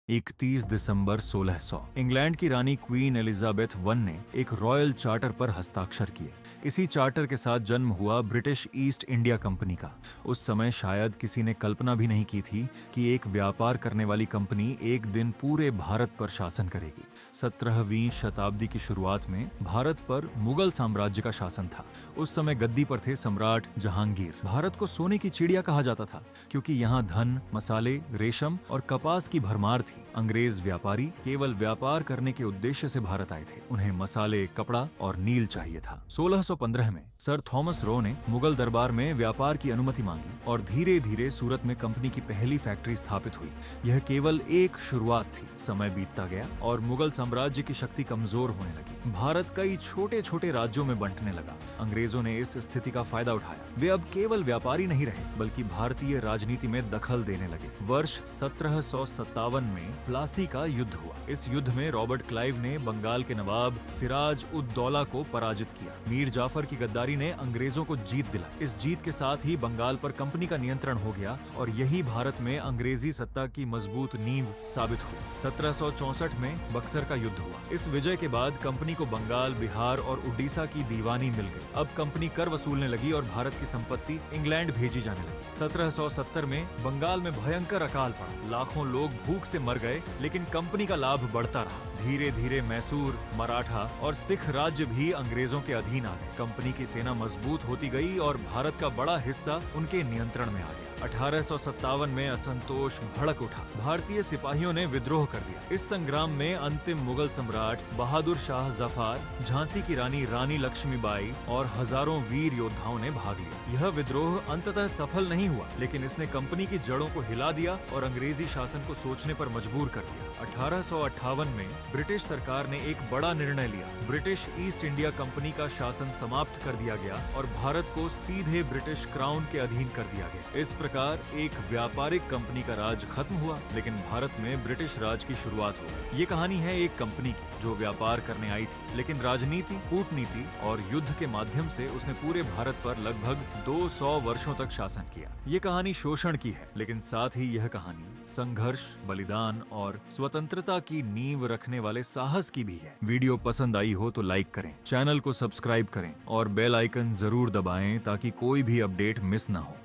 31 दिसंबर 1600 England की रानी queen Elizabeth one ने एक रॉयल चार्टर पर हस्ताक्षर किए। इसी चार्टर के साथ जन्म हुआ ब्रिटिश ईस्ट इंडिया कंपनी का। उस समय शायद किसी ने कल्पना भी नहीं की थी कि एक व्यापार करने वाली कंपनी एक दिन पूरे भारत पर शासन करेगी। 17वीं शताब्दी की शुरुआत में भारत पर मुगल साम्राज्य का शासन था। उस समय गद्दी पर थे सम्राट जहांगीर। भारत को सोने की चिड़िया कहा जाता था क्योंकि यहाँ धन, मसाले, रेशम और कपास की भरमार थी। अंग्रेज व्यापारी केवल व्यापार करने के उद्देश्य से भारत आए थे। उन्हें मसाले, कपड़ा और नील चाहिए था। 1615 में सर थॉमस रो ने मुगल दरबार में व्यापार की अनुमति मांगी और धीरे धीरे सूरत में कंपनी की पहली फैक्ट्री स्थापित हुई। यह केवल एक शुरुआत थी। समय बीतता गया और मुगल साम्राज्य की शक्ति कमजोर होने लगी। भारत कई छोटे छोटे राज्यों में बंटने लगा। अंग्रेजों ने इस स्थिति का फायदा उठाया। वे अब केवल व्यापारी नहीं रहे बल्कि भारतीय राजनीति में दखल देने लगे। वर्ष 1757 में प्लासी का युद्ध हुआ। इस युद्ध में रॉबर्ट क्लाइव ने बंगाल के नवाब सिराज उद दौला को पराजित किया। मीर जाफर की गद्दारी ने अंग्रेजों को जीत दिलाई। इस जीत के साथ ही बंगाल पर कंपनी का नियंत्रण हो गया और यही भारत में अंग्रेजी सत्ता की मजबूत नींव साबित हुई। 1764 में बक्सर का युद्ध हुआ। इस विजय के बाद कंपनी को बंगाल, बिहार और उड़ीसा की दीवानी मिल गई। अब कंपनी कर वसूलने लगी और भारत की संपत्ति इंग्लैंड भेजी जाने लगी। 1770 में बंगाल में भयंकर अकाल पड़ा। लाखों लोग भूख से मर गए, लेकिन कंपनी का लाभ बढ़ता रहा। धीरे धीरे मैसूर, मराठा और सिख राज्य भी अंग्रेजों के अधीन आ गए। कंपनी की सेना मजबूत होती गई और भारत का बड़ा हिस्सा उनके नियंत्रण में आ गया। 1857 में असंतोष भड़क उठा। भारतीय सिपाहियों ने विद्रोह कर दिया। इस संग्राम में अंतिम मुगल सम्राट बहादुर शाह जफर, झांसी की रानी रानी लक्ष्मीबाई और हजारों वीर योद्धाओं ने भाग लिया। यह विद्रोह अंततः सफल नहीं हुआ, लेकिन इसने कंपनी की जड़ों को हिला दिया और अंग्रेजी शासन को सोचने पर मजबूर कर दिया। 1858 में ब्रिटिश सरकार ने एक बड़ा निर्णय लिया। ब्रिटिश ईस्ट इंडिया कंपनी का शासन समाप्त कर दिया गया और भारत को सीधे ब्रिटिश क्राउन के अधीन कर दिया गया। इस प्रकार एक व्यापारिक कंपनी का राज खत्म हुआ, लेकिन भारत में ब्रिटिश राज की शुरुआत हो गई। ये कहानी है एक कंपनी की जो व्यापार करने आई थी, लेकिन राजनीति, कूटनीति और युद्ध के माध्यम से उसने पूरे भारत पर लगभग 200 वर्षों तक शासन किया। ये कहानी शोषण की है, लेकिन साथ ही यह कहानी संघर्ष, बलिदान और स्वतंत्रता की नींव रखने वाले साहस की भी है। वीडियो पसंद आई हो तो लाइक करें, चैनल को सब्सक्राइब करें और बेल आइकन जरूर दबाएं ताकि कोई भी अपडेट मिस ना हो।